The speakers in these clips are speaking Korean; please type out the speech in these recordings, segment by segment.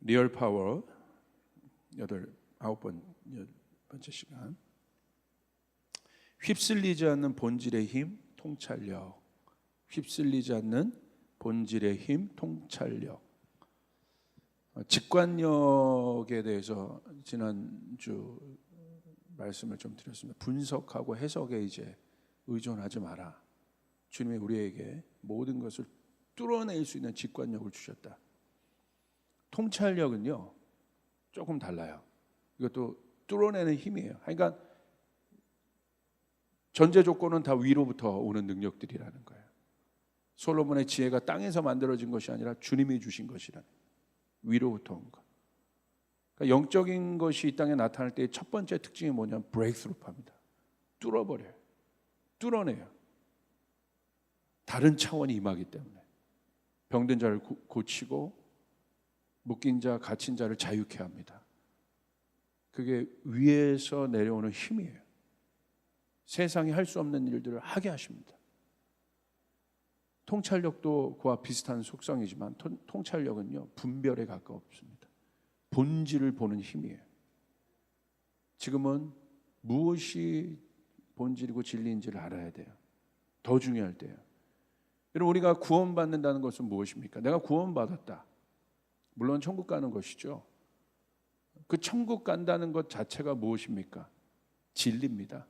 리얼 파워 아홉 번째 시간. 휩쓸리지 않는 본질의 힘, 통찰력. 휩쓸리지 않는 본질의 힘, 통찰력. 직관력에 대해서 지난주 말씀을 좀 드렸습니다. 분석하고 해석에 이제 의존하지 마라. 주님이 우리에게 모든 것을 뚫어낼 수 있는 직관력을 주셨다. 통찰력은요 조금 달라요. 이것도 뚫어내는 힘이에요. 그러니까 전제 조건은 다 위로부터 오는 능력들이라는 거예요. 솔로몬의 지혜가 땅에서 만들어진 것이 아니라 주님이 주신 것이라는 거예요. 위로부터 온 것. 그러니까 영적인 것이 이 땅에 나타날 때의 첫 번째 특징이 뭐냐면 브레이크스루프입니다. 뚫어버려요. 뚫어내요. 다른 차원이 임하기 때문에 병든 자를 고치고 묶인 자, 갇힌 자를 자유케 합니다. 그게 위에서 내려오는 힘이에요. 세상이 할 수 없는 일들을 하게 하십니다. 통찰력도 그와 비슷한 속성이지만 통찰력은요 분별에 가깝습니다. 본질을 보는 힘이에요. 지금은 무엇이 본질이고 진리인지를 알아야 돼요. 더 중요할 때요. 여러분, 우리가 구원받는다는 것은 무엇입니까? 내가 구원받았다. 물론 천국 가는 것이죠. 그 천국 간다는 것 자체가 무엇입니까? 진리입니다.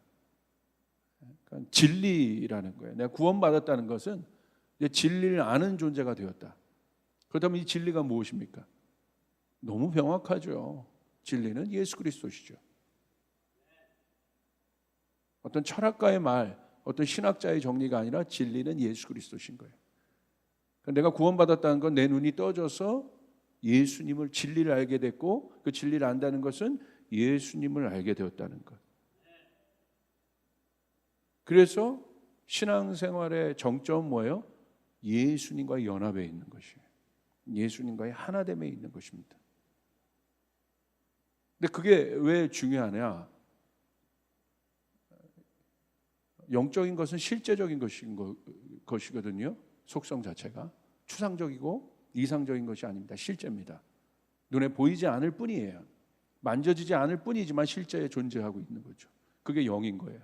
그러니까 진리라는 거예요. 내가 구원받았다는 것은 이제 진리를 아는 존재가 되었다. 그렇다면 이 진리가 무엇입니까? 너무 명확하죠. 진리는 예수 그리스도시죠. 어떤 철학가의 말, 어떤 신학자의 정리가 아니라 진리는 예수 그리스도신 거예요. 내가 구원받았다는 건 내 눈이 떠져서 예수님을, 진리를 알게 됐고, 그 진리를 안다는 것은 예수님을 알게 되었다는 것. 그래서 신앙생활의 정점은 뭐예요? 예수님과의 연합에 있는 것이에요. 예수님과의 하나됨에 있는 것입니다. 근데 그게 왜 중요하냐? 영적인 것은 실제적인 것이거든요. 속성 자체가 추상적이고 이상적인 것이 아닙니다. 실제입니다. 눈에 보이지 않을 뿐이에요. 만져지지 않을 뿐이지만 실제에 존재하고 있는 거죠. 그게 영인 거예요.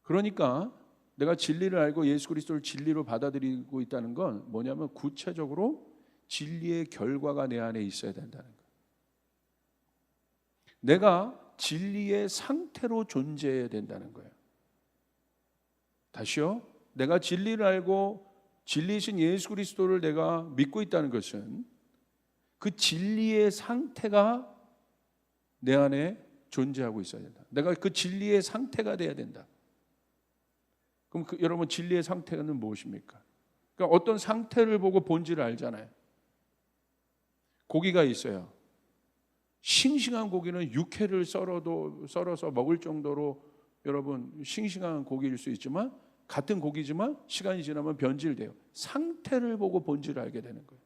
그러니까 내가 진리를 알고 예수 그리스도를 진리로 받아들이고 있다는 건 뭐냐면 구체적으로 진리의 결과가 내 안에 있어야 된다는 거예요. 내가 진리의 상태로 존재해야 된다는 거예요. 다시요. 내가 진리를 알고 진리이신 예수 그리스도를 내가 믿고 있다는 것은 그 진리의 상태가 내 안에 존재하고 있어야 된다. 내가 그 진리의 상태가 돼야 된다. 그럼 여러분, 진리의 상태는 무엇입니까? 그러니까 어떤 상태를 보고 본질을 알잖아요. 고기가 있어요. 싱싱한 고기는 육회를 썰어서 먹을 정도로 여러분 싱싱한 고기일 수 있지만, 같은 고기지만 시간이 지나면 변질돼요. 상태를 보고 본질을 알게 되는 거예요.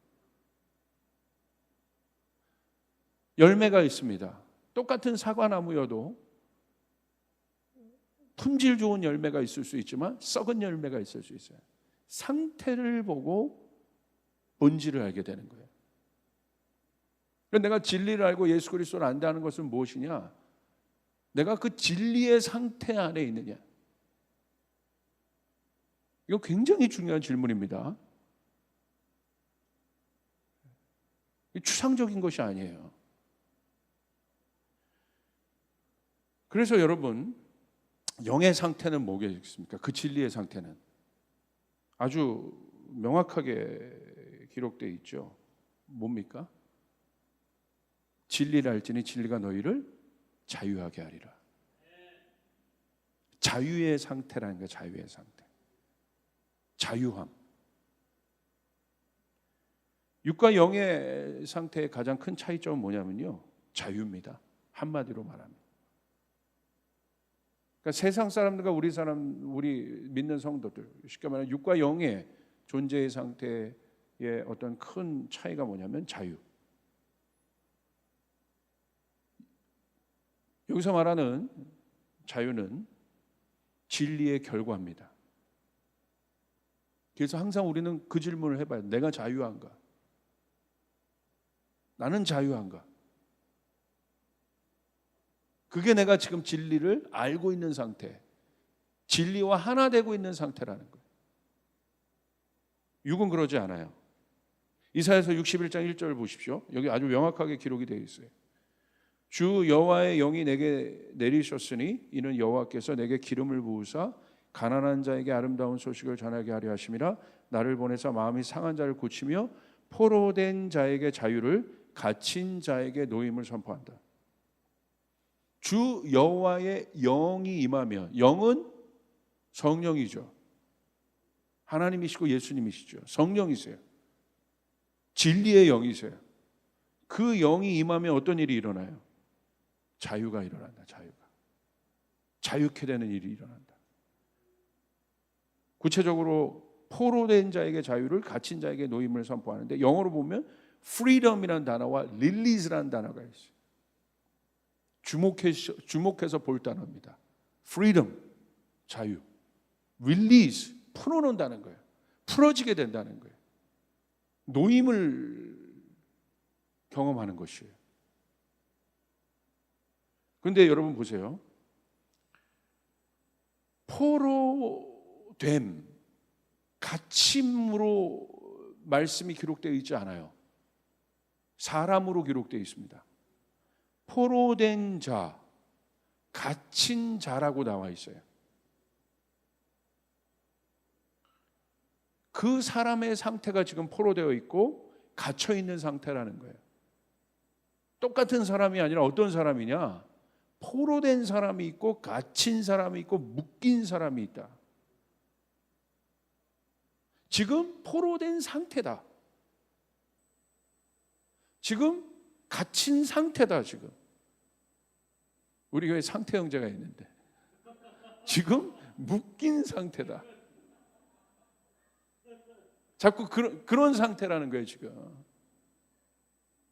열매가 있습니다. 똑같은 사과나무여도 품질 좋은 열매가 있을 수 있지만 썩은 열매가 있을 수 있어요. 상태를 보고 본질을 알게 되는 거예요. 내가 진리를 알고 예수 그리스도를 안다는 것은 무엇이냐? 내가 그 진리의 상태 안에 있느냐? 이거 굉장히 중요한 질문입니다. 추상적인 것이 아니에요. 그래서 여러분, 영의 상태는 뭐겠습니까? 그 진리의 상태는 아주 명확하게 기록되어 있죠. 뭡니까? 진리를 알지니 진리가 너희를 자유하게 하리라. 자유의 상태라는 거예요. 자유의 상태. 자유함. 육과 영의 상태의 가장 큰 차이점은 뭐냐면요, 자유입니다. 한마디로 말하면. 그러니까 세상 사람들과 우리 믿는 성도들, 쉽게 말하면 육과 영의 존재의 상태의 어떤 큰 차이가 뭐냐면 자유. 여기서 말하는 자유는 진리의 결과입니다. 그래서 항상 우리는 그 질문을 해봐요. 내가 자유한가? 나는 자유한가? 그게 내가 지금 진리를 알고 있는 상태, 진리와 하나 되고 있는 상태라는 거예요. 육은 그러지 않아요. 이사야서 61장 1절 보십시오. 여기 아주 명확하게 기록이 되어 있어요. 주 여호와의 영이 내게 내리셨으니 이는 여호와께서 내게 기름을 부으사 가난한 자에게 아름다운 소식을 전하게 하려 하심이라. 나를 보내사 마음이 상한 자를 고치며 포로된 자에게 자유를, 갇힌 자에게 노임을 선포한다. 주 여호와의 영이 임하면, 영은 성령이죠. 하나님이시고 예수님이시죠. 성령이세요. 진리의 영이세요. 그 영이 임하면 어떤 일이 일어나요? 자유가 일어난다. 자유케 되는 일이 일어난다. 구체적으로 포로된 자에게 자유를, 갇힌 자에게 노임을 선포하는데, 영어로 보면 freedom이라는 단어와 release라는 단어가 있어요. 주목해서 볼 단어입니다. freedom, 자유. release, 풀어놓는다는 거예요. 풀어지게 된다는 거예요. 노임을 경험하는 것이에요. 그런데 여러분 보세요. 포로됨, 갇힘으로 말씀이 기록되어 있지 않아요. 사람으로 기록되어 있습니다. 포로된 자, 갇힌 자라고 나와 있어요. 그 사람의 상태가 지금 포로되어 있고 갇혀 있는 상태라는 거예요. 똑같은 사람이 아니라 어떤 사람이냐? 포로된 사람이 있고 갇힌 사람이 있고 묶인 사람이 있다. 지금 포로된 상태다. 지금 갇힌 상태다. 지금 우리 교회 상태 형제가 있는데 지금 묶인 상태다. 자꾸 그런 상태라는 거예요. 지금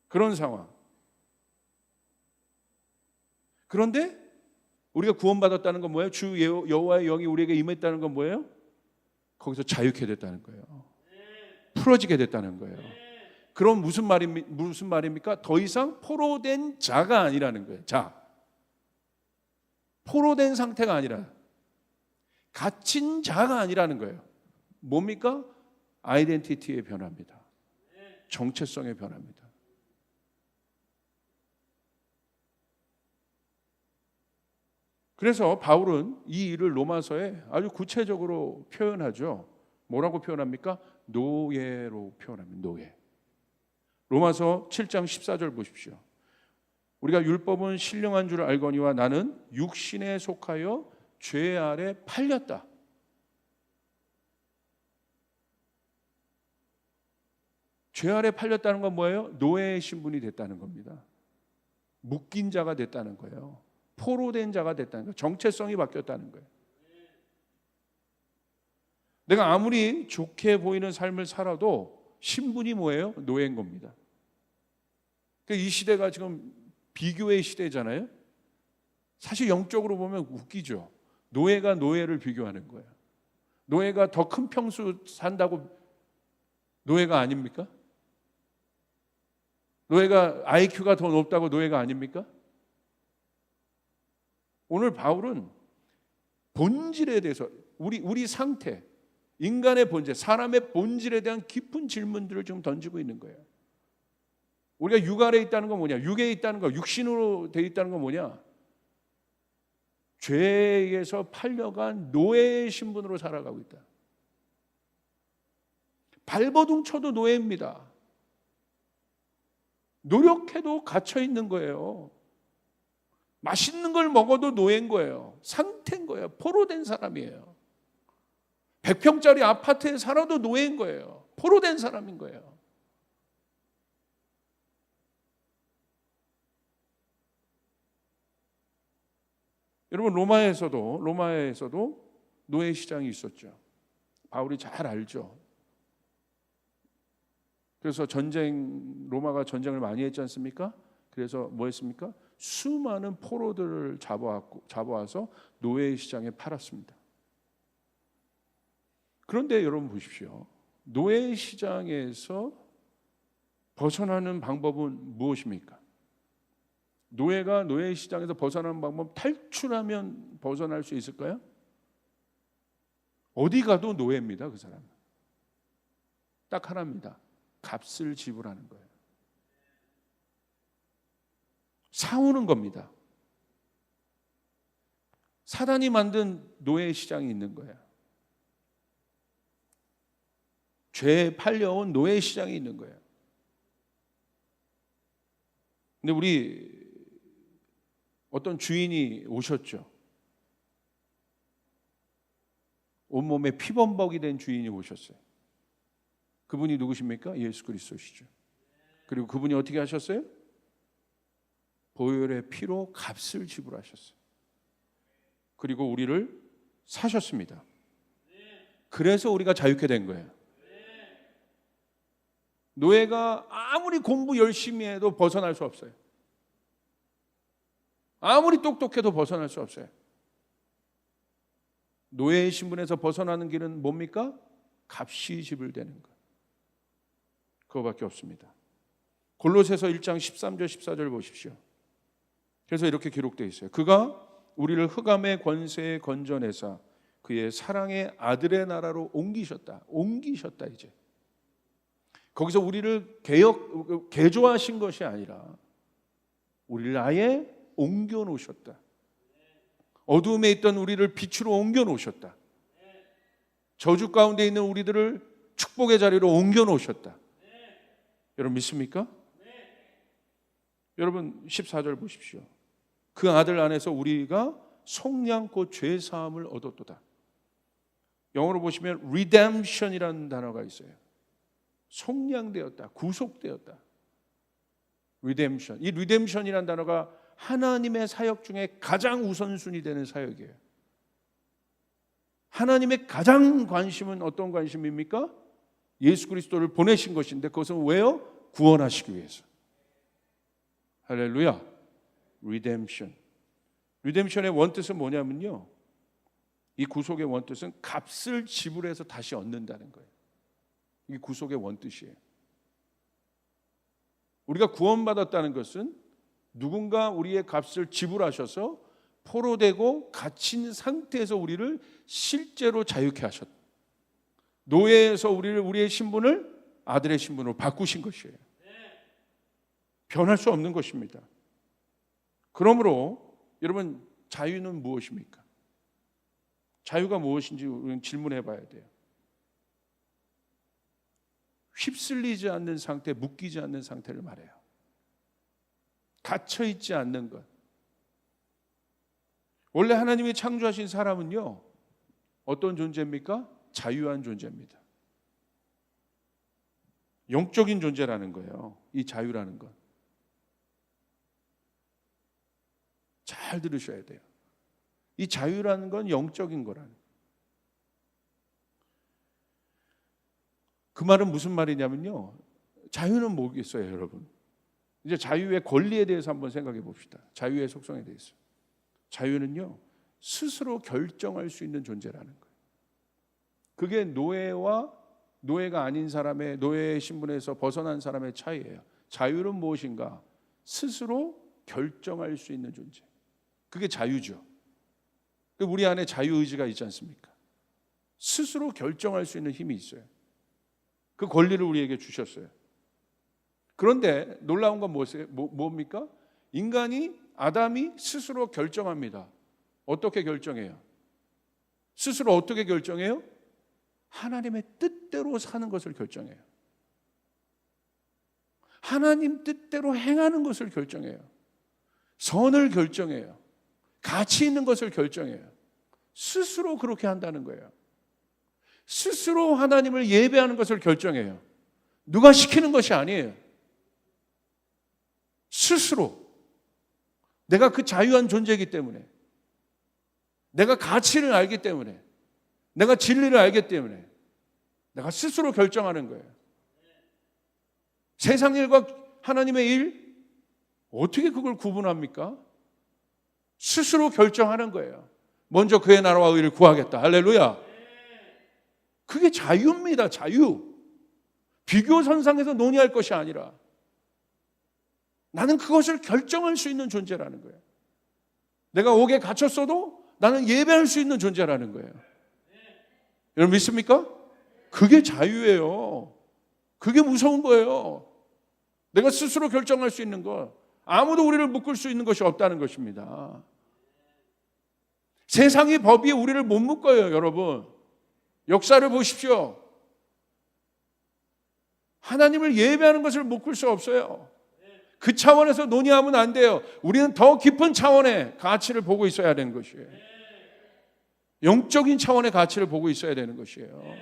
그런 상황. 그런데 우리가 구원받았다는 건 뭐예요? 주 여호와의 영이 우리에게 임했다는 건 뭐예요? 거기서 자유케 됐다는 거예요. 풀어지게 됐다는 거예요. 그럼 무슨 말입니까? 더 이상 포로된 자가 아니라는 거예요. 자, 포로된 상태가 아니라 갇힌 자가 아니라는 거예요. 뭡니까? 아이덴티티의 변화입니다. 정체성의 변화입니다. 그래서 바울은 이 일을 로마서에 아주 구체적으로 표현하죠. 뭐라고 표현합니까? 노예로 표현합니다. 노예. 로마서 7장 14절 보십시오. 우리가 율법은 신령한 줄 알거니와 나는 육신에 속하여 죄 아래 팔렸다. 죄 아래 팔렸다는 건 뭐예요? 노예의 신분이 됐다는 겁니다. 묶인 자가 됐다는 거예요. 포로된 자가 됐다는 거예요. 정체성이 바뀌었다는 거예요. 내가 아무리 좋게 보이는 삶을 살아도 신분이 뭐예요? 노예인 겁니다. 이 시대가 지금 비교의 시대잖아요. 사실 영적으로 보면 웃기죠. 노예가 노예를 비교하는 거예요. 노예가 더 큰 평수 산다고 노예가 아닙니까? 노예가 IQ가 더 높다고 노예가 아닙니까? 오늘 바울은 본질에 대해서 우리 상태, 인간의 본질, 사람의 본질에 대한 깊은 질문들을 지금 던지고 있는 거예요. 우리가 육 아래 있다는 건 뭐냐? 육에 있다는 거, 육신으로 되어 있다는 건 뭐냐? 죄에서 팔려간 노예의 신분으로 살아가고 있다. 발버둥 쳐도 노예입니다. 노력해도 갇혀 있는 거예요. 맛있는 걸 먹어도 노예인 거예요. 상태인 거예요. 포로된 사람이에요. 100평짜리 아파트에 살아도 노예인 거예요. 포로된 사람인 거예요. 여러분 로마에서도 노예 시장이 있었죠. 바울이 잘 알죠. 그래서 로마가 전쟁을 많이 했지 않습니까? 그래서 뭐 했습니까? 수많은 포로들을 잡아와서 노예 시장에 팔았습니다. 그런데 여러분 보십시오. 노예 시장에서 벗어나는 방법은 무엇입니까? 노예가 노예 시장에서 벗어나는 방법, 탈출하면 벗어날 수 있을까요? 어디 가도 노예입니다. 그 사람은 딱 하나입니다. 값을 지불하는 거예요. 사오는 겁니다. 사단이 만든 노예 시장이 있는 거예요. 죄에 팔려온 노예 시장이 있는 거예요. 근데 우리 어떤 주인이 오셨죠. 온몸에 피범벅이 된 주인이 오셨어요. 그분이 누구십니까? 예수 그리스도시죠. 그리고 그분이 어떻게 하셨어요? 보혈의 피로 값을 지불하셨어요. 그리고 우리를 사셨습니다. 그래서 우리가 자유케 된 거예요. 노예가 아무리 공부 열심히 해도 벗어날 수 없어요. 아무리 똑똑해도 벗어날 수 없어요. 노예의 신분에서 벗어나는 길은 뭡니까? 값이 지불되는 것. 그거밖에 없습니다. 골로새서 1장 13절 14절 보십시오. 그래서 이렇게 기록되어 있어요. 그가 우리를 흑암의 권세에 건져내사 그의 사랑의 아들의 나라로 옮기셨다. 이제. 거기서 우리를 개조하신 것이 아니라 우리를 아예 옮겨 놓으셨다. 어두움에 있던 우리를 빛으로 옮겨 놓으셨다. 저주 가운데 있는 우리들을 축복의 자리로 옮겨 놓으셨다. 여러분 믿습니까? 여러분 14절 보십시오. 그 아들 안에서 우리가 속량고 죄 사함을 얻었도다. 영어로 보시면 redemption이라는 단어가 있어요. 속량되었다, 구속되었다. redemption. 이 redemption이라는 단어가 하나님의 사역 중에 가장 우선순위 되는 사역이에요. 하나님의 가장 관심은 어떤 관심입니까? 예수 그리스도를 보내신 것인데 그것은 왜요? 구원하시기 위해서. 할렐루야. redemption. redemption의 원뜻은 뭐냐면요, 이 구속의 원뜻은 값을 지불해서 다시 얻는다는 거예요. 이게 구속의 원뜻이에요. 우리가 구원받았다는 것은 누군가 우리의 값을 지불하셔서 포로되고 갇힌 상태에서 우리를 실제로 자유케 하셨다. 노예에서 우리의 신분을 아들의 신분으로 바꾸신 것이에요. 변할 수 없는 것입니다. 그러므로 여러분, 자유는 무엇입니까? 자유가 무엇인지 우리는 질문해 봐야 돼요. 휩쓸리지 않는 상태, 묶이지 않는 상태를 말해요. 갇혀있지 않는 것. 원래 하나님이 창조하신 사람은요, 어떤 존재입니까? 자유한 존재입니다. 영적인 존재라는 거예요. 이 자유라는 것. 잘 들으셔야 돼요. 이 자유라는 건 영적인 거라는. 그 말은 무슨 말이냐면요, 자유는 뭐겠어요, 여러분? 이제 자유의 권리에 대해서 한번 생각해 봅시다. 자유의 속성에 대해서. 자유는요, 스스로 결정할 수 있는 존재라는 거예요. 그게 노예가 아닌 사람의, 노예의 신분에서 벗어난 사람의 차이예요. 자유는 무엇인가? 스스로 결정할 수 있는 존재. 그게 자유죠. 우리 안에 자유의지가 있지 않습니까? 스스로 결정할 수 있는 힘이 있어요. 그 권리를 우리에게 주셨어요. 그런데 놀라운 건 뭡니까? 아담이 스스로 결정합니다. 어떻게 결정해요? 스스로 어떻게 결정해요? 하나님의 뜻대로 사는 것을 결정해요. 하나님 뜻대로 행하는 것을 결정해요. 선을 결정해요. 가치 있는 것을 결정해요. 스스로 그렇게 한다는 거예요. 스스로 하나님을 예배하는 것을 결정해요. 누가 시키는 것이 아니에요. 스스로. 내가 그 자유한 존재이기 때문에, 내가 가치를 알기 때문에, 내가 진리를 알기 때문에 내가 스스로 결정하는 거예요. 세상 일과 하나님의 일, 어떻게 그걸 구분합니까? 스스로 결정하는 거예요. 먼저 그의 나라와 의를 구하겠다. 할렐루야. 그게 자유입니다. 자유. 비교 선상에서 논의할 것이 아니라 나는 그것을 결정할 수 있는 존재라는 거예요. 내가 옥에 갇혔어도 나는 예배할 수 있는 존재라는 거예요. 여러분 믿습니까? 그게 자유예요. 그게 무서운 거예요. 내가 스스로 결정할 수 있는 것, 아무도 우리를 묶을 수 있는 것이 없다는 것입니다. 세상의 법이 우리를 못 묶어요, 여러분. 역사를 보십시오. 하나님을 예배하는 것을 묶을 수 없어요. 그 차원에서 논의하면 안 돼요. 우리는 더 깊은 차원의 가치를 보고 있어야 되는 것이에요. 영적인 차원의 가치를 보고 있어야 되는 것이에요.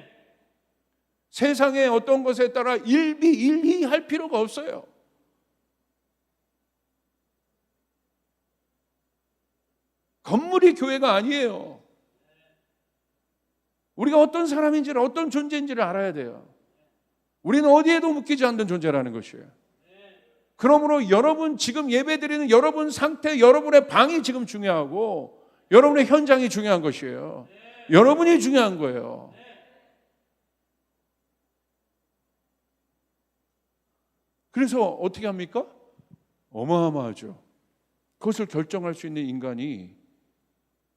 세상의 어떤 것에 따라 일희할 필요가 없어요. 건물이 교회가 아니에요. 우리가 어떤 사람인지를, 어떤 존재인지를 알아야 돼요. 우리는 어디에도 묶이지 않는 존재라는 것이에요. 그러므로 여러분 지금 예배드리는 여러분 상태, 여러분의 방이 지금 중요하고 여러분의 현장이 중요한 것이에요. 여러분이 중요한 거예요. 그래서 어떻게 합니까? 어마어마하죠. 그것을 결정할 수 있는 인간이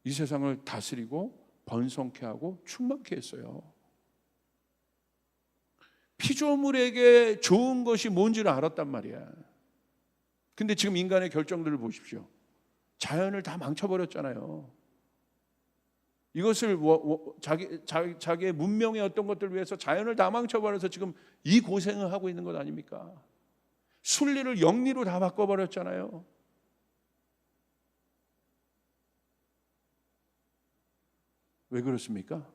이 세상을 다스리고 번성케 하고 충만케 했어요. 피조물에게 좋은 것이 뭔지를 알았단 말이야. 근데 지금 인간의 결정들을 보십시오. 자연을 다 망쳐버렸잖아요. 이것을 자기의 문명의 어떤 것들을 위해서 자연을 다 망쳐버려서 지금 이 고생을 하고 있는 것 아닙니까? 순리를 영리로 다 바꿔버렸잖아요. 왜 그렇습니까?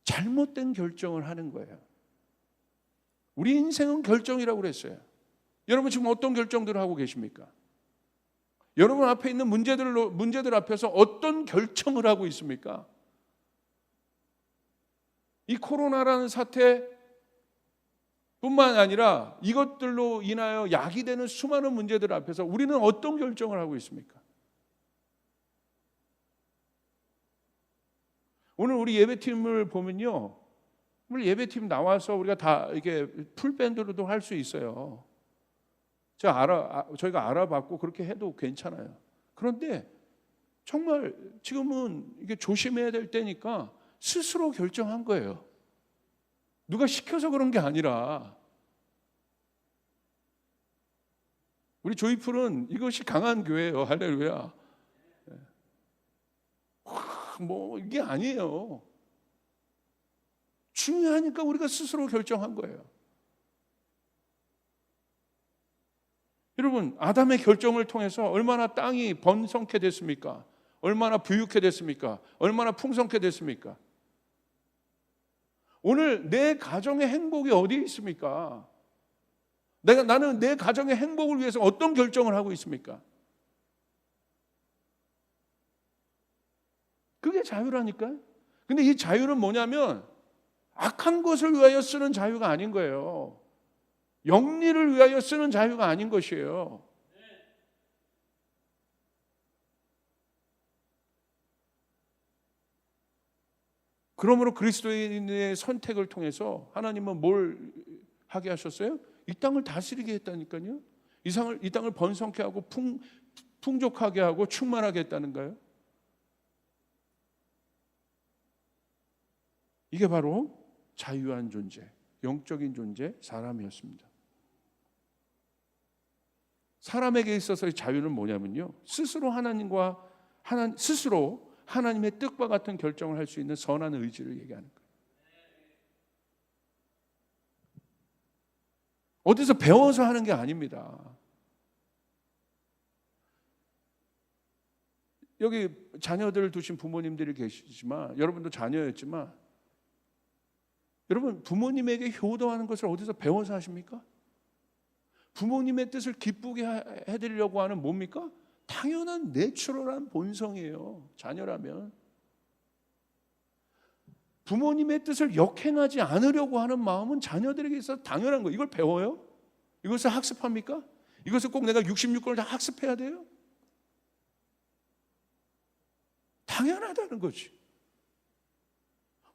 잘못된 결정을 하는 거예요. 우리 인생은 결정이라고 그랬어요. 여러분 지금 어떤 결정들을 하고 계십니까? 여러분 앞에 있는 문제들 앞에서 어떤 결정을 하고 있습니까? 이 코로나라는 사태 뿐만 아니라 이것들로 인하여 야기되는 수많은 문제들 앞에서 우리는 어떤 결정을 하고 있습니까? 오늘 우리 예배팀을 보면요, 오늘 예배팀 나와서 우리가 다 이게 풀밴드로도 할 수 있어요. 저희가 알아봤고 그렇게 해도 괜찮아요. 그런데 정말 지금은 이게 조심해야 될 때니까 스스로 결정한 거예요. 누가 시켜서 그런 게 아니라. 우리 조이풀은 이것이 강한 교회예요. 할렐루야. 뭐 이게 아니에요. 중요하니까 우리가 스스로 결정한 거예요. 여러분, 아담의 결정을 통해서 얼마나 땅이 번성케 됐습니까? 얼마나 부유케 됐습니까? 얼마나 풍성케 됐습니까? 오늘 내 가정의 행복이 어디에 있습니까? 나는 내 가정의 행복을 위해서 어떤 결정을 하고 있습니까? 그게 자유라니까요. 근데 이 자유는 뭐냐면 악한 것을 위하여 쓰는 자유가 아닌 거예요. 영리를 위하여 쓰는 자유가 아닌 것이에요. 그러므로 그리스도인의 선택을 통해서 하나님은 뭘 하게 하셨어요? 이 땅을 다스리게 했다니까요. 이 땅을 번성케 하고 풍족하게 하고 충만하게 했다는 거예요. 이게 바로 자유한 존재, 영적인 존재, 사람이었습니다. 사람에게 있어서의 자유는 뭐냐면요, 스스로 하나님의 뜻과 같은 결정을 할 수 있는 선한 의지를 얘기하는 거예요. 어디서 배워서 하는 게 아닙니다. 여기 자녀들을 두신 부모님들이 계시지만, 여러분도 자녀였지만, 여러분 부모님에게 효도하는 것을 어디서 배워서 하십니까? 부모님의 뜻을 기쁘게 해드리려고 하는 뭡니까? 당연한 내추럴한 본성이에요. 자녀라면 부모님의 뜻을 역행하지 않으려고 하는 마음은 자녀들에게 있어서 당연한 거예요. 이걸 배워요? 이것을 학습합니까? 이것을 꼭 내가 66권을 다 학습해야 돼요? 당연하다는 거지.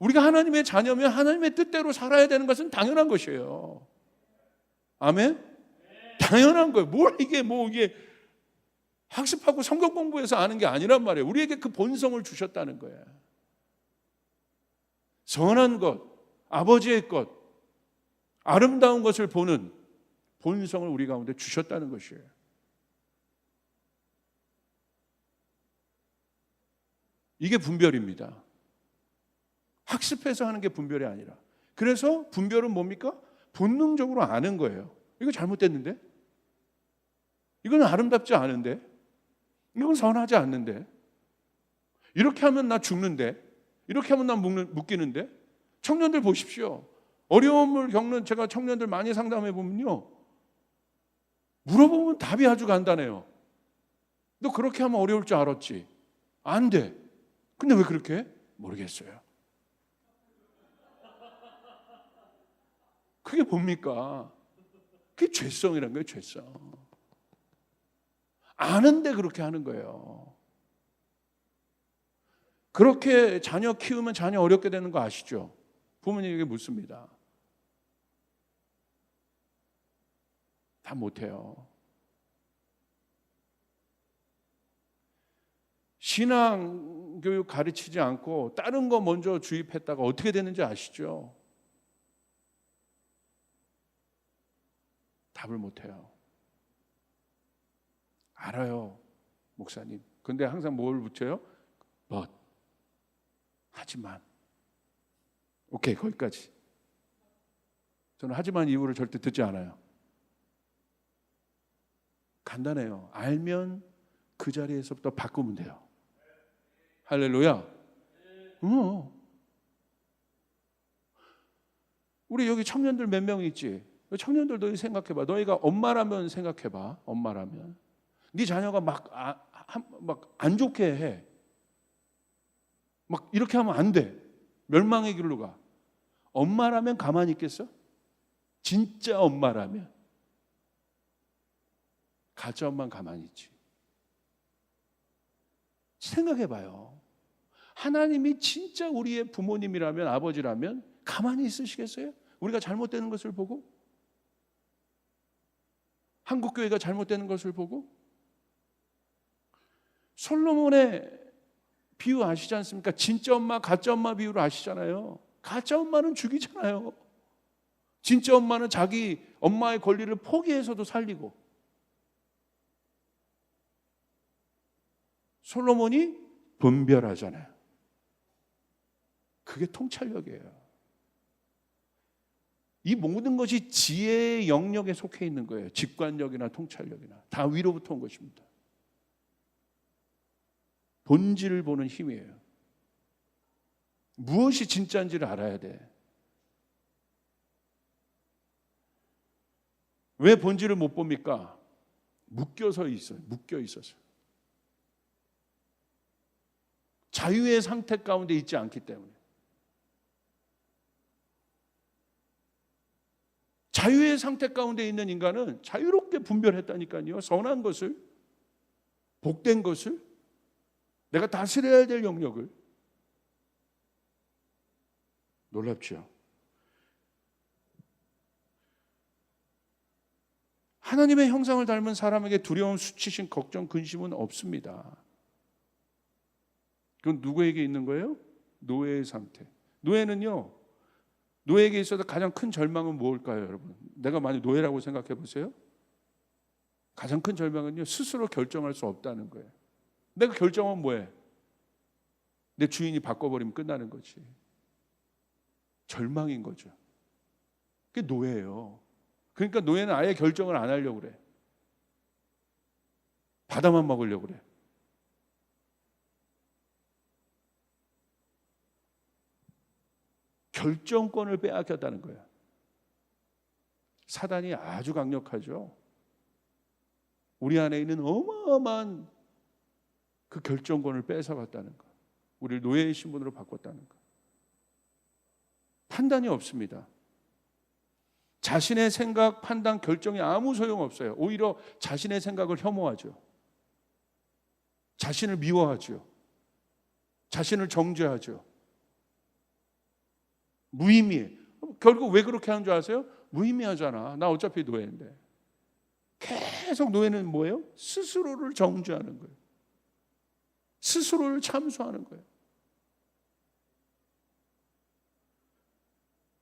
우리가 하나님의 자녀면 하나님의 뜻대로 살아야 되는 것은 당연한 것이에요. 아멘? 당연한 거예요. 뭘 이게 이게 학습하고 성경 공부해서 아는 게 아니란 말이에요. 우리에게 그 본성을 주셨다는 거예요. 선한 것, 아버지의 것, 아름다운 것을 보는 본성을 우리 가운데 주셨다는 것이에요. 이게 분별입니다. 학습해서 하는 게 분별이 아니라. 그래서 분별은 뭡니까? 본능적으로 아는 거예요. 이거 잘못됐는데? 이건 아름답지 않은데? 이건 선하지 않는데? 이렇게 하면 나 죽는데? 이렇게 하면 나 묶이는데? 청년들 보십시오. 어려움을 겪는 제가 청년들 많이 상담해 보면요, 물어보면 답이 아주 간단해요. 너 그렇게 하면 어려울 줄 알았지? 안 돼. 근데 왜 그렇게 해? 모르겠어요. 그게 뭡니까? 그게 죄성이란 거예요. 죄성. 아는데 그렇게 하는 거예요. 그렇게 자녀 키우면 자녀 어렵게 되는 거 아시죠? 부모님에게 묻습니다. 다 못해요. 신앙교육 가르치지 않고 다른 거 먼저 주입했다가 어떻게 되는지 아시죠? 답을 못해요. 알아요, 목사님. 근데 항상 뭘 붙여요? But. 하지만. 오케이, 거기까지. 저는 하지만 이후를 절대 듣지 않아요. 간단해요. 알면 그 자리에서부터 바꾸면 돼요. 할렐루야. 우리 여기 청년들 몇 명 있지? 청년들 너희 생각해봐. 너희가 엄마라면 생각해봐. 엄마라면 네 자녀가 막 안 좋게 해. 막 이렇게 하면 안 돼. 멸망의 길로 가. 엄마라면 가만히 있겠어? 진짜 엄마라면. 가짜 엄마는 가만히 있지. 생각해봐요. 하나님이 진짜 우리의 부모님이라면, 아버지라면 가만히 있으시겠어요? 우리가 잘못되는 것을 보고? 한국교회가 잘못되는 것을 보고? 솔로몬의 비유 아시지 않습니까? 진짜 엄마, 가짜 엄마 비유를 아시잖아요. 가짜 엄마는 죽이잖아요. 진짜 엄마는 자기 엄마의 권리를 포기해서도 살리고. 솔로몬이 분별하잖아요. 그게 통찰력이에요. 이 모든 것이 지혜의 영역에 속해 있는 거예요. 직관력이나 통찰력이나 다 위로부터 온 것입니다. 본질을 보는 힘이에요. 무엇이 진짜인지를 알아야 돼. 왜 본질을 못 봅니까? 묶여 있어서. 자유의 상태 가운데 있지 않기 때문에. 자유의 상태 가운데 있는 인간은 자유롭게 분별했다니까요. 선한 것을, 복된 것을, 내가 다스려야 될 영역을. 놀랍죠? 하나님의 형상을 닮은 사람에게 두려움, 수치심, 걱정, 근심은 없습니다. 그건 누구에게 있는 거예요? 노예의 상태. 노예는요, 노예에게 있어서 가장 큰 절망은 무엇일까요, 여러분? 내가 만약 노예라고 생각해 보세요. 가장 큰 절망은요, 스스로 결정할 수 없다는 거예요. 내가 결정하면 뭐해? 내 주인이 바꿔버리면 끝나는 거지. 절망인 거죠. 그게 노예예요. 그러니까 노예는 아예 결정을 안 하려고 그래. 받아만 먹으려고 그래. 결정권을 빼앗겼다는 거예요. 사단이 아주 강력하죠. 우리 안에 있는 어마어마한 그 결정권을 뺏어갔다는 거. 우리를 노예의 신분으로 바꿨다는 거. 판단이 없습니다. 자신의 생각, 판단, 결정이 아무 소용없어요. 오히려 자신의 생각을 혐오하죠. 자신을 미워하죠. 자신을 정죄하죠. 무의미해. 결국 왜 그렇게 하는 줄 아세요? 무의미하잖아. 나 어차피 노예인데. 계속 노예는 뭐예요? 스스로를 정죄하는 거예요. 스스로를 참소하는 거예요.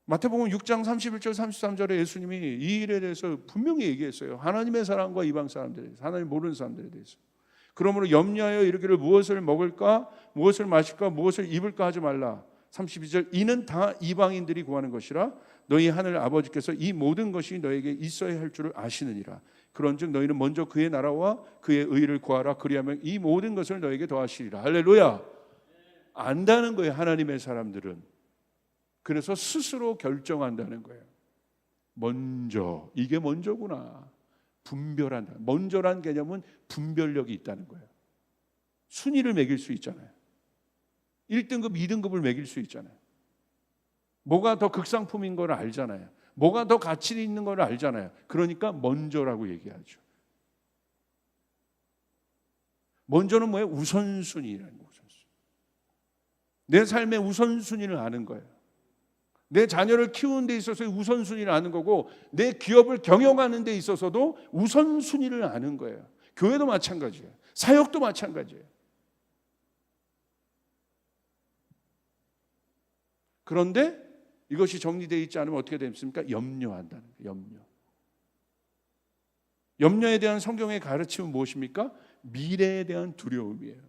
마태복음 6장 31절 33절에 예수님이 이 일에 대해서 분명히 얘기했어요. 하나님의 사람과 이방 사람들에 대해서, 하나님 모르는 사람들에 대해서. 그러므로 염려하여 이르기를 무엇을 먹을까, 무엇을 마실까, 무엇을 입을까 하지 말라. 32절 이는 다 이방인들이 구하는 것이라 너희 하늘 아버지께서 이 모든 것이 너에게 있어야 할 줄을 아시느니라. 그런즉 너희는 먼저 그의 나라와 그의 의를 구하라. 그리하면 이 모든 것을 너에게 더하시리라. 할렐루야. 안다는 거예요, 하나님의 사람들은. 그래서 스스로 결정한다는 거예요. 먼저, 이게 먼저구나. 분별한다. 먼저란 개념은 분별력이 있다는 거예요. 순위를 매길 수 있잖아요. 1등급, 2등급을 매길 수 있잖아요. 뭐가 더 극상품인 걸 알잖아요. 뭐가 더 가치 있는 걸 알잖아요. 그러니까 먼저라고 얘기하죠. 먼저는 뭐예요? 우선순위라는 거예요. 우선순위. 내 삶의 우선순위를 아는 거예요. 내 자녀를 키우는 데 있어서 우선순위를 아는 거고, 내 기업을 경영하는 데 있어서도 우선순위를 아는 거예요. 교회도 마찬가지예요. 사역도 마찬가지예요. 그런데 이것이 정리되어 있지 않으면 어떻게 됩니까? 염려한다는 거예요. 염려에 대한 성경의 가르침은 무엇입니까? 미래에 대한 두려움이에요.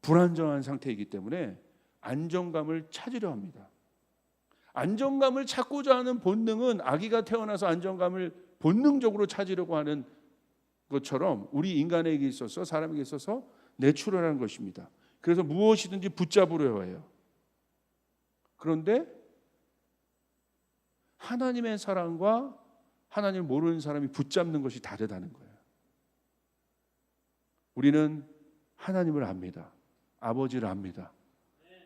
불안정한 상태이기 때문에 안정감을 찾으려 합니다. 안정감을 찾고자 하는 본능은 아기가 태어나서 안정감을 본능적으로 찾으려고 하는 것처럼 우리 인간에게 있어서, 사람에게 있어서 내추럴한 것입니다. 그래서 무엇이든지 붙잡으려 해요. 그런데 하나님의 사랑과 하나님을 모르는 사람이 붙잡는 것이 다르다는 거예요. 우리는 하나님을 압니다. 아버지를 압니다.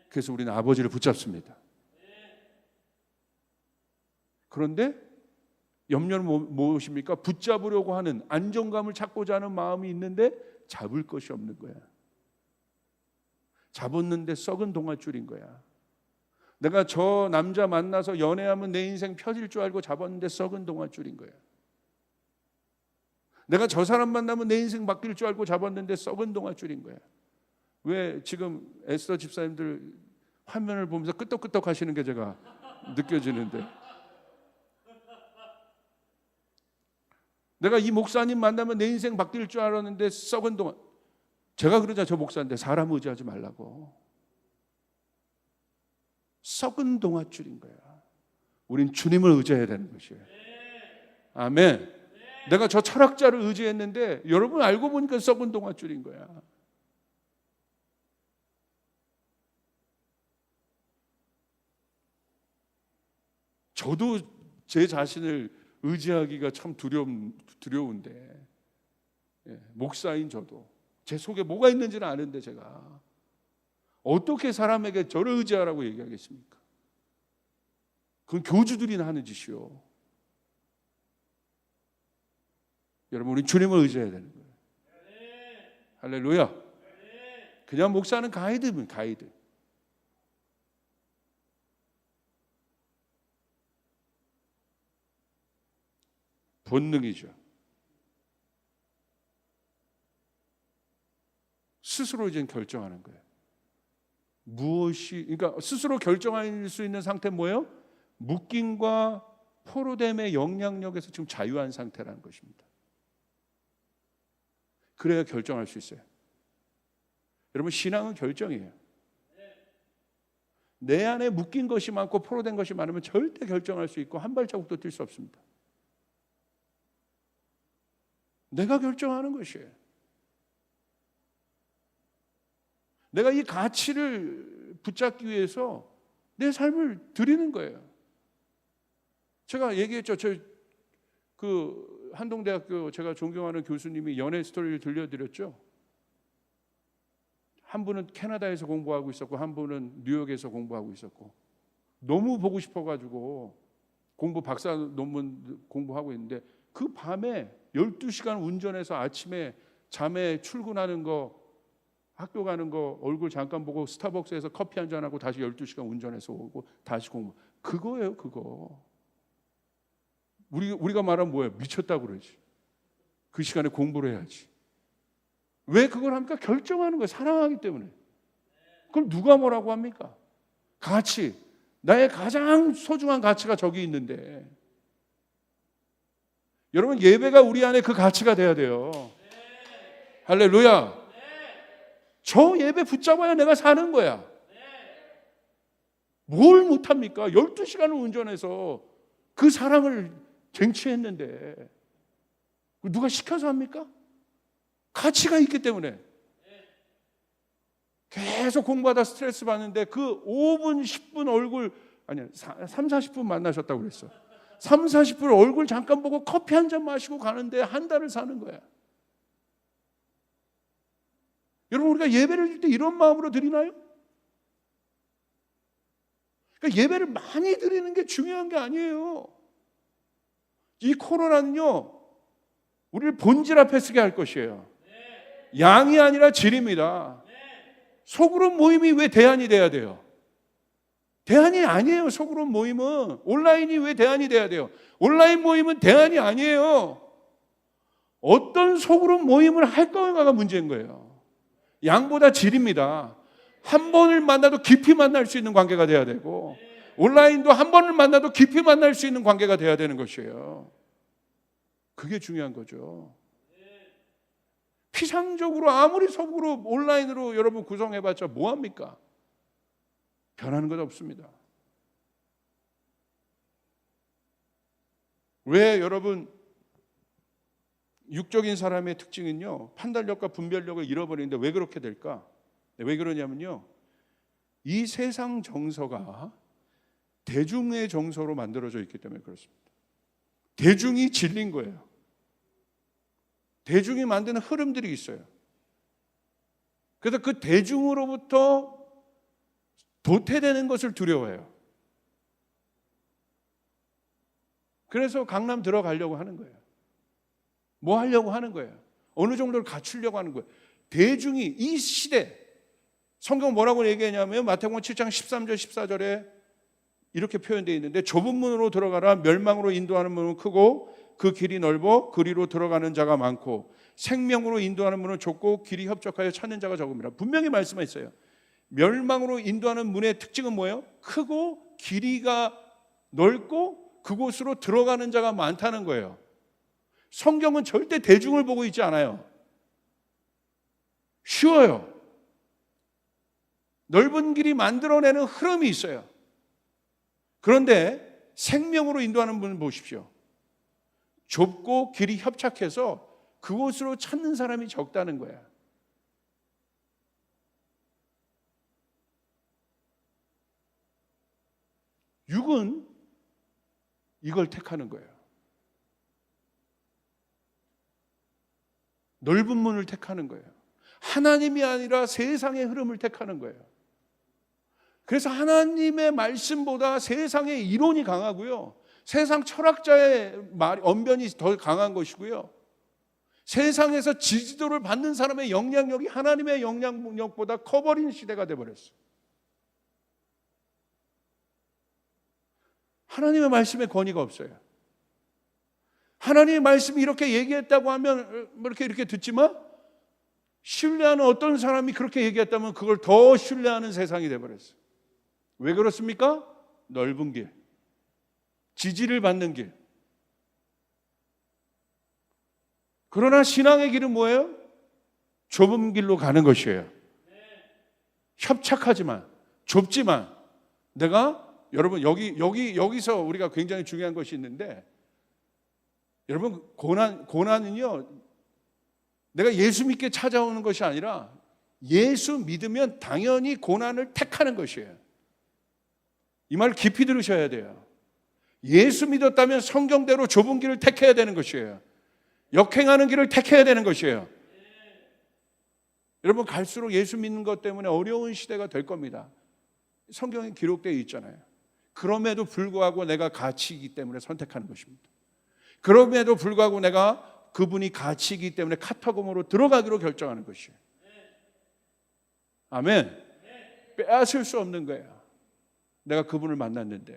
그래서 우리는 아버지를 붙잡습니다. 그런데 염려는 무엇입니까? 붙잡으려고 하는, 안정감을 찾고자 하는 마음이 있는데 잡을 것이 없는 거야. 잡았는데 썩은 동아줄인 거야. 내가 저 남자 만나서 연애하면 내 인생 펴질 줄 알고 잡았는데 썩은 동아줄인 거야. 내가 저 사람 만나면 내 인생 바뀔 줄 알고 잡았는데 썩은 동아줄인 거야. 왜 지금 에스더 집사님들 화면을 보면서 끄떡끄떡 하시는 게 제가 느껴지는데, 내가 이 목사님 만나면 내 인생 바뀔 줄 알았는데 썩은 동안, 제가 그러자 저 목사인데 사람 의지하지 말라고. 썩은 동아줄인 거야. 우린 주님을 의지해야 되는 것이에요. 아멘. 내가 저 철학자를 의지했는데 여러분 알고 보니까 썩은 동아줄인 거야. 저도 제 자신을 의지하기가 참 두려운데, 목사인 저도 제 속에 뭐가 있는지는 아는데 제가 어떻게 사람에게 저를 의지하라고 얘기하겠습니까? 그건 교주들이나 하는 짓이요. 여러분, 우리 주님을 의지해야 되는 거예요. 할렐루야. 그냥 목사는 가이드면 가이드. 본능이죠. 스스로 이제 결정하는 거예요. 무엇이, 그러니까 스스로 결정할 수 있는 상태는 뭐예요? 묶임과 포로됨의 영향력에서 지금 자유한 상태라는 것입니다. 그래야 결정할 수 있어요. 여러분, 신앙은 결정이에요. 내 안에 묶인 것이 많고 포로된 것이 많으면 절대 결정할 수 있고 한 발자국도 뛸 수 없습니다. 내가 결정하는 것이에요. 내가 이 가치를 붙잡기 위해서 내 삶을 드리는 거예요. 제가 얘기했죠. 그 한동대학교 제가 존경하는 교수님이 연애 스토리를 들려드렸죠. 한 분은 캐나다에서 공부하고 있었고 한 분은 뉴욕에서 공부하고 있었고, 너무 보고 싶어가지고 박사 논문 공부하고 있는데 그 밤에 12시간 운전해서 아침에 잠에 출근하는 거, 학교 가는 거 얼굴 잠깐 보고 스타벅스에서 커피 한잔하고 다시 12시간 운전해서 오고 다시 공부. 그거예요, 그거. 우리가 말하면 뭐예요? 미쳤다고 그러지. 그 시간에 공부를 해야지. 왜 그걸 합니까? 결정하는 거예요. 사랑하기 때문에. 그럼 누가 뭐라고 합니까? 가치. 나의 가장 소중한 가치가 저기 있는데. 여러분, 예배가 우리 안에 그 가치가 돼야 돼요. 할렐루야. 저 예배 붙잡아야 내가 사는 거야. 뭘 못합니까? 12시간을 운전해서 그 사랑을 쟁취했는데 누가 시켜서 합니까? 가치가 있기 때문에. 계속 공부하다 스트레스 받는데 그 5분, 10분 얼굴, 아니야, 3, 40분 만나셨다고 그랬어. 3, 40분 얼굴 잠깐 보고 커피 한 잔 마시고 가는데 한 달을 사는 거야. 여러분, 우리가 예배를 드릴 때 이런 마음으로 드리나요? 그러니까 예배를 많이 드리는 게 중요한 게 아니에요. 이 코로나는요, 우리를 본질 앞에 서게 할 것이에요. 양이 아니라 질입니다. 소그룹 모임이 왜 대안이 돼야 돼요? 대안이 아니에요. 소그룹 모임은. 온라인이 왜 대안이 돼야 돼요? 온라인 모임은 대안이 아니에요. 어떤 소그룹 모임을 할 거냐가 문제인 거예요. 양보다 질입니다. 한 번을 만나도 깊이 만날 수 있는 관계가 돼야 되고, 온라인도 한 번을 만나도 깊이 만날 수 있는 관계가 돼야 되는 것이에요. 그게 중요한 거죠. 피상적으로 아무리 소그룹 온라인으로 여러분 구성해봤자 뭐합니까? 변하는 것 없습니다. 왜 여러분, 육적인 사람의 특징은요, 판단력과 분별력을 잃어버리는데 왜 그렇게 될까? 왜 그러냐면요, 이 세상 정서가 대중의 정서로 만들어져 있기 때문에 그렇습니다. 대중이 질린 거예요. 대중이 만드는 흐름들이 있어요. 그래서 그 대중으로부터 도태되는 것을 두려워해요. 그래서 강남 들어가려고 하는 거예요. 뭐 하려고 하는 거예요? 어느 정도를 갖추려고 하는 거예요. 대중이 이 시대, 성경 뭐라고 얘기하냐면 마태복음 7장 13절 14절에 이렇게 표현되어 있는데, 좁은 문으로 들어가라. 멸망으로 인도하는 문은 크고 그 길이 넓어 그리로 들어가는 자가 많고 생명으로 인도하는 문은 좁고 길이 협착하여 찾는 자가 적음이라. 분명히 말씀했어요. 멸망으로 인도하는 문의 특징은 뭐예요? 크고 길이가 넓고 그곳으로 들어가는 자가 많다는 거예요. 성경은 절대 대중을 보고 있지 않아요. 쉬워요. 넓은 길이 만들어내는 흐름이 있어요. 그런데 생명으로 인도하는 분을 보십시오. 좁고 길이 협착해서 그곳으로 찾는 사람이 적다는 거야. 육은 이걸 택하는 거예요. 넓은 문을 택하는 거예요. 하나님이 아니라 세상의 흐름을 택하는 거예요. 그래서 하나님의 말씀보다 세상의 이론이 강하고요, 세상 철학자의 언변이 더 강한 것이고요, 세상에서 지지도를 받는 사람의 영향력이 하나님의 영향력보다 커버린 시대가 되어버렸어요. 하나님의 말씀에 권위가 없어요. 하나님의 말씀이 이렇게 얘기했다고 하면 이렇게 듣지만, 신뢰하는 어떤 사람이 그렇게 얘기했다면 그걸 더 신뢰하는 세상이 되어버렸어요. 왜 그렇습니까? 넓은 길, 지지를 받는 길. 그러나 신앙의 길은 뭐예요? 좁은 길로 가는 것이에요. 협착하지만, 좁지만, 여러분 여기서 우리가 굉장히 중요한 것이 있는데, 여러분 고난은요, 내가 예수 믿게 찾아오는 것이 아니라 예수 믿으면 당연히 고난을 택하는 것이에요. 이 말 깊이 들으셔야 돼요. 예수 믿었다면 성경대로 좁은 길을 택해야 되는 것이에요. 역행하는 길을 택해야 되는 것이에요. 여러분, 갈수록 예수 믿는 것 때문에 어려운 시대가 될 겁니다. 성경에 기록되어 있잖아요. 그럼에도 불구하고 내가 가치이기 때문에 선택하는 것입니다. 그럼에도 불구하고 내가 그분이 가치이기 때문에 카타콤으로 들어가기로 결정하는 것이에요. 아멘. 빼앗을 수 없는 거예요. 내가 그분을 만났는데.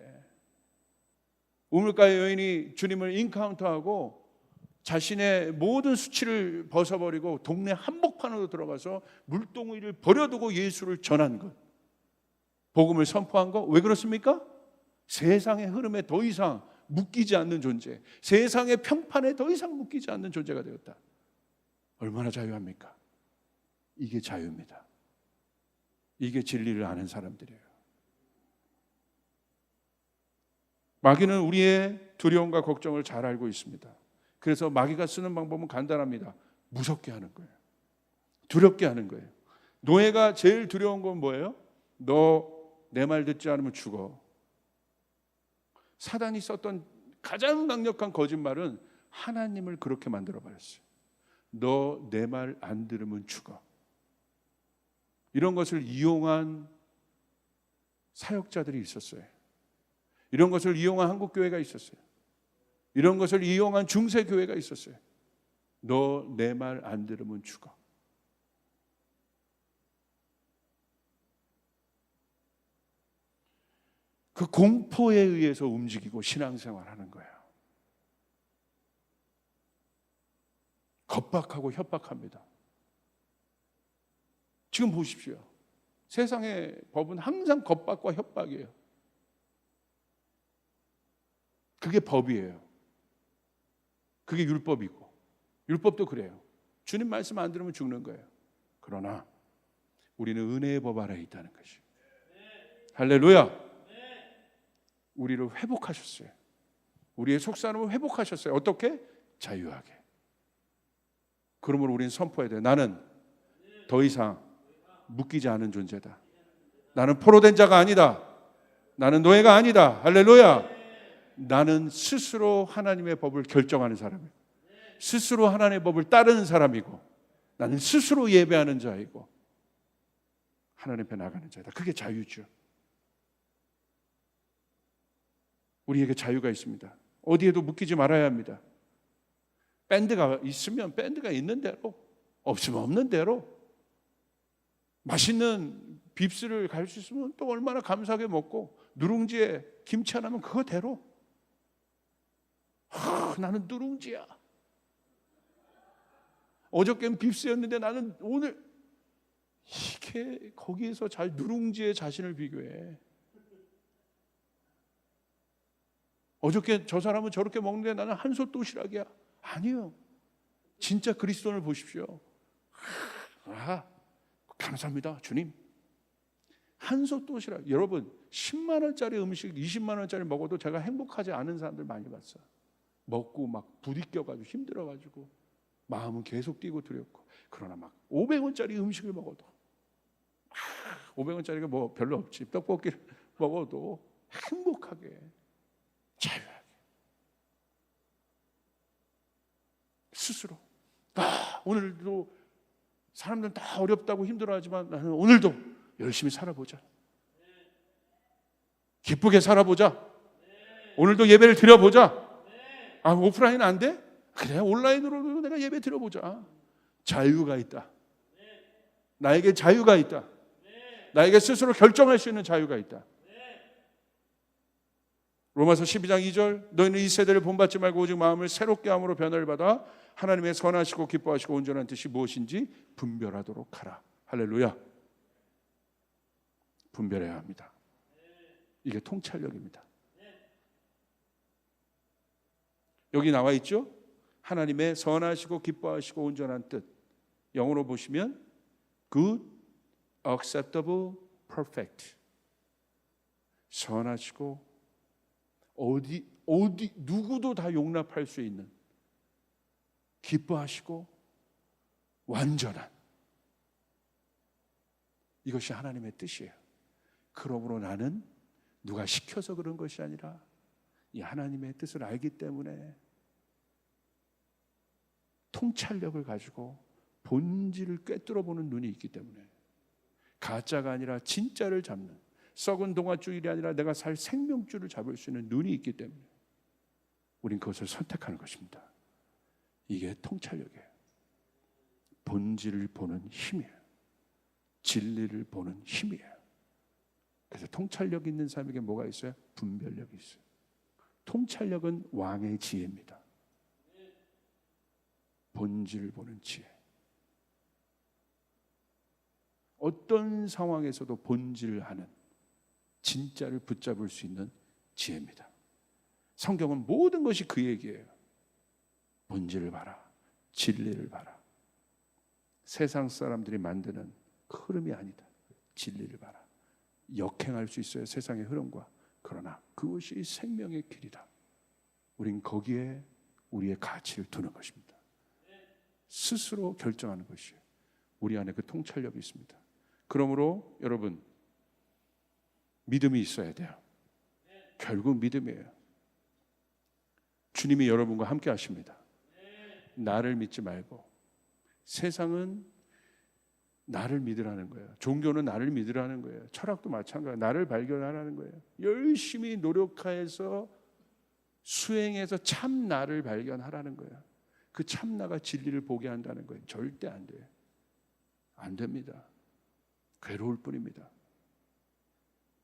우물가의 여인이 주님을 인카운터하고 자신의 모든 수치를 벗어버리고 동네 한복판으로 들어가서 물동이를 버려두고 예수를 전한 것, 복음을 선포한 것. 왜 그렇습니까? 세상의 흐름에 더 이상 묶이지 않는 존재, 세상의 평판에 더 이상 묶이지 않는 존재가 되었다. 얼마나 자유합니까? 이게 자유입니다. 이게 진리를 아는 사람들이에요. 마귀는 우리의 두려움과 걱정을 잘 알고 있습니다. 그래서 마귀가 쓰는 방법은 간단합니다. 무섭게 하는 거예요. 두렵게 하는 거예요. 노예가 제일 두려운 건 뭐예요? 너 내 말 듣지 않으면 죽어. 사단이 썼던 가장 강력한 거짓말은 하나님을 그렇게 만들어 버렸어요. 너 내 말 안 들으면 죽어. 이런 것을 이용한 사역자들이 있었어요. 이런 것을 이용한 한국교회가 있었어요. 이런 것을 이용한 중세교회가 있었어요. 너 내 말 안 들으면 죽어. 그 공포에 의해서 움직이고 신앙생활하는 거예요. 겁박하고 협박합니다. 지금 보십시오. 세상의 법은 항상 겁박과 협박이에요. 그게 법이에요. 그게 율법이고, 율법도 그래요. 주님 말씀 안 들으면 죽는 거예요. 그러나 우리는 은혜의 법 아래에 있다는 것이. 할렐루야. 우리를 회복하셨어요. 우리의 속사람을 회복하셨어요. 어떻게? 자유하게. 그러므로 우리는 선포해야 돼요. 나는 더 이상 묶이지 않은 존재다. 나는 포로된 자가 아니다. 나는 노예가 아니다. 할렐루야. 나는 스스로 하나님의 법을 결정하는 사람이고, 스스로 하나님의 법을 따르는 사람이고, 나는 스스로 예배하는 자이고 하나님 앞에 나가는 자이다. 그게 자유죠. 우리에게 자유가 있습니다. 어디에도 묶이지 말아야 합니다. 밴드가 있으면 밴드가 있는 대로, 없으면 없는 대로, 맛있는 빕스를 갈 수 있으면 또 얼마나 감사하게 먹고, 누룽지에 김치 하나면 그거대로. 나는 누룽지야. 어저께는 빕스였는데 나는 오늘, 이게 거기에서 잘 누룽지에 자신을 비교해. 어저께 저 사람은 저렇게 먹는데 나는 한솥 도시락이야. 아니요. 진짜 그리스도를 보십시오. 감사합니다, 주님. 한솥 도시락. 여러분, 10만 원짜리 음식 20만 원짜리 먹어도 제가 행복하지 않은 사람들 많이 봤어요. 먹고 막 부딪혀가지고 힘들어가지고 마음은 계속 뛰고 두렵고. 그러나 막 500원짜리 음식을 먹어도, 500원짜리가 뭐 별로 없지, 떡볶이를 먹어도 행복하게, 자유하게, 스스로. 오늘도 사람들은 다 어렵다고 힘들어하지만 나는 오늘도 열심히 살아보자. 기쁘게 살아보자. 오늘도 예배를 드려보자. 오프라인 안 돼? 그래, 온라인으로도 내가 예배 드려보자. 자유가 있다. 나에게 자유가 있다. 나에게 스스로 결정할 수 있는 자유가 있다. 로마서 12장 2절, 너희는 이 세대를 본받지 말고 오직 마음을 새롭게 함으로 변화를 받아 하나님의 선하시고 기뻐하시고 온전한 뜻이 무엇인지 분별하도록 하라. 할렐루야. 분별해야 합니다. 이게 통찰력입니다. 여기 나와 있죠? 하나님의 선하시고 기뻐하시고 온전한 뜻. 영어로 보시면 good, acceptable, perfect. 선하시고 어디 누구도 다 용납할 수 있는, 기뻐하시고 완전한, 이것이 하나님의 뜻이에요. 그러므로 나는 누가 시켜서 그런 것이 아니라 이 하나님의 뜻을 알기 때문에 통찰력을 가지고 본질을 꿰뚫어 보는 눈이 있기 때문에, 가짜가 아니라 진짜를 잡는, 썩은 동아줄이 아니라 내가 살 생명줄을 잡을 수 있는 눈이 있기 때문에 우린 그것을 선택하는 것입니다. 이게 통찰력이에요. 본질을 보는 힘이에요. 진리를 보는 힘이에요. 그래서 통찰력 있는 사람에게 뭐가 있어요? 분별력이 있어요. 통찰력은 왕의 지혜입니다. 본질을 보는 지혜. 어떤 상황에서도 본질을 아는, 진짜를 붙잡을 수 있는 지혜입니다. 성경은 모든 것이 그 얘기예요. 본질을 봐라. 진리를 봐라. 세상 사람들이 만드는 그 흐름이 아니다. 진리를 봐라. 역행할 수 있어요, 세상의 흐름과. 그러나 그것이 생명의 길이다. 우린 거기에 우리의 가치를 두는 것입니다. 스스로 결정하는 것이에요. 우리 안에 그 통찰력이 있습니다. 그러므로 여러분, 믿음이 있어야 돼요. 결국 믿음이에요. 주님이 여러분과 함께 하십니다. 나를 믿지 말고. 세상은 나를 믿으라는 거예요. 종교는 나를 믿으라는 거예요. 철학도 마찬가지예요. 나를 발견하라는 거예요. 열심히 노력해서 수행해서 참 나를 발견하라는 거예요. 그 참나가 진리를 보게 한다는 거예요. 절대 안 돼요. 안 됩니다. 괴로울 뿐입니다.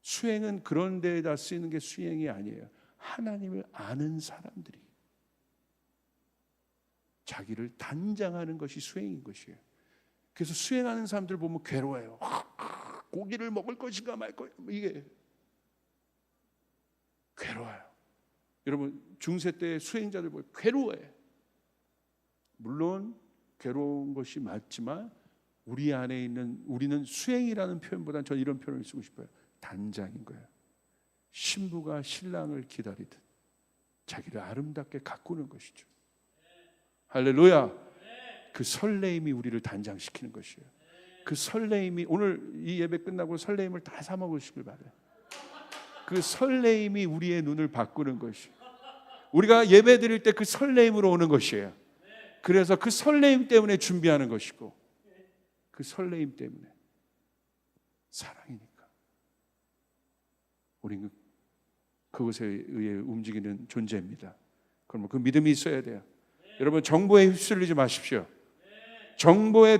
수행은 그런 데에다 쓰이는 게 수행이 아니에요. 하나님을 아는 사람들이 자기를 단장하는 것이 수행인 것이에요. 그래서 수행하는 사람들 보면 괴로워요. 고기를 먹을 것인가 말 것인가, 이게 괴로워요. 여러분, 중세 때 수행자들 보면 괴로워요. 물론 괴로운 것이 맞지만 우리 안에 있는, 우리는 수행이라는 표현보다는 저는 이런 표현을 쓰고 싶어요. 단장인 거예요. 신부가 신랑을 기다리듯 자기를 아름답게 가꾸는 것이죠. 할렐루야. 그 설레임이 우리를 단장시키는 것이에요. 그 설레임이, 오늘 이 예배 끝나고 설레임을 다 사 먹으시길 바라요. 그 설레임이 우리의 눈을 바꾸는 것이에요. 우리가 예배 드릴 때 그 설레임으로 오는 것이에요. 그래서 그 설레임 때문에 준비하는 것이고, 그 설레임 때문에, 사랑이니까 우리는 그것에 의해 움직이는 존재입니다. 그러면 그 믿음이 있어야 돼요. 여러분, 정보에 휩쓸리지 마십시오. 정보에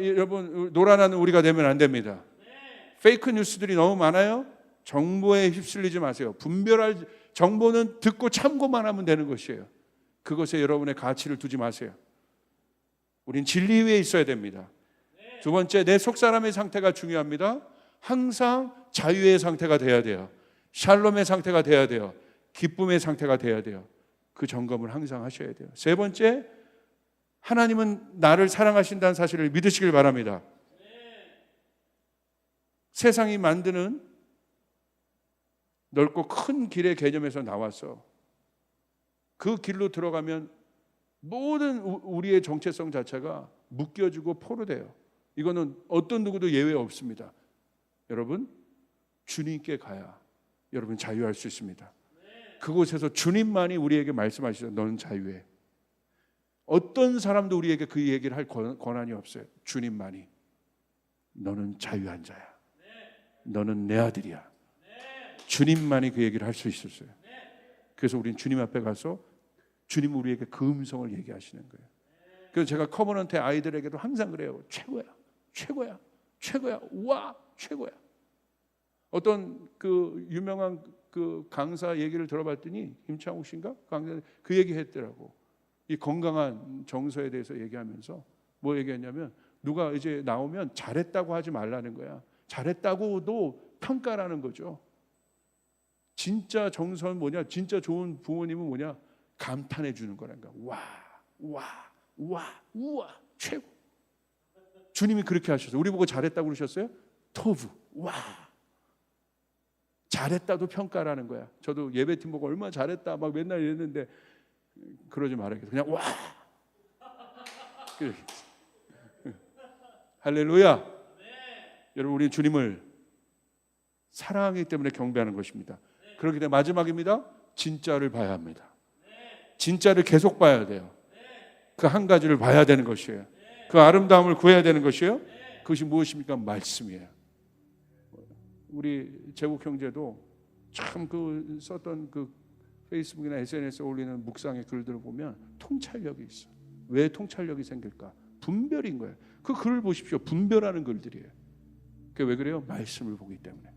여러분 놀아나는 우리가 되면 안 됩니다. 페이크 뉴스들이 너무 많아요. 정보에 휩쓸리지 마세요. 분별할, 정보는 듣고 참고만 하면 되는 것이에요. 그것에 여러분의 가치를 두지 마세요. 우린 진리 위에 있어야 됩니다. 두 번째, 내 속사람의 상태가 중요합니다. 항상 자유의 상태가 돼야 돼요. 샬롬의 상태가 돼야 돼요. 기쁨의 상태가 돼야 돼요. 그 점검을 항상 하셔야 돼요. 세 번째, 하나님은 나를 사랑하신다는 사실을 믿으시길 바랍니다. 세상이 만드는 넓고 큰 길의 개념에서 나와서 그 길로 들어가면 모든 우리의 정체성 자체가 묶여지고 포로돼요. 이거는 어떤 누구도 예외 없습니다. 여러분, 주님께 가야 여러분 자유할 수 있습니다. 그곳에서 주님만이 우리에게 말씀하시죠. 너는 자유해. 어떤 사람도 우리에게 그 얘기를 할 권한이 없어요. 주님만이. 너는 자유한 자야. 너는 내 아들이야. 주님만이 그 얘기를 할 수 있었어요. 그래서 우리는 주님 앞에 가서 주님 우리에게 그 음성을 얘기하시는 거예요. 그래서 제가 커버넌트 아이들에게도 항상 그래요. 최고야, 최고야, 최고야, 와, 최고야. 어떤 그 유명한 그 강사 얘기를 들어봤더니, 임창욱 씨인가? 강사 그 얘기 했더라고. 이 건강한 정서에 대해서 얘기하면서 뭐 얘기했냐면, 누가 이제 나오면 잘했다고 하지 말라는 거야. 잘했다고도 평가라는 거죠. 진짜 정서는 뭐냐? 진짜 좋은 부모님은 뭐냐? 감탄해 주는 거란가. 와, 와, 와, 우와, 최고. 주님이 그렇게 하셨어요. 우리 보고 잘했다고 그러셨어요? 토부, 와. 잘했다도 평가라는 거야. 저도 예배팀 보고 얼마나 잘했다 막 맨날 이랬는데, 그러지 말아야겠다. 그냥 와. 할렐루야. 여러분, 우리 주님을 사랑하기 때문에 경배하는 것입니다. 그렇기 때문에 마지막입니다. 진짜를 봐야 합니다. 진짜를 계속 봐야 돼요. 그 한 가지를 봐야 되는 것이에요. 그 아름다움을 구해야 되는 것이에요. 그것이 무엇입니까? 말씀이에요. 우리 제국 형제도 참 그 썼던 그 페이스북이나 SNS에 올리는 묵상의 글들을 보면 통찰력이 있어. 왜 통찰력이 생길까? 분별인 거예요. 그 글을 보십시오. 분별하는 글들이에요. 그게 왜 그래요? 말씀을 보기 때문에.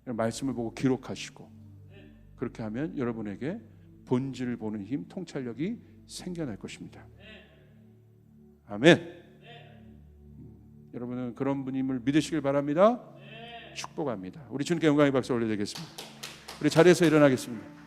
말씀을 보고 기록하시고, 그렇게 하면 여러분에게 본질을 보는 힘, 통찰력이 생겨날 것입니다. 아멘. 여러분은 그런 분임을 믿으시길 바랍니다. 축복합니다. 우리 주님께 영광의 박수 올려드리겠습니다. 우리 자리에서 일어나겠습니다.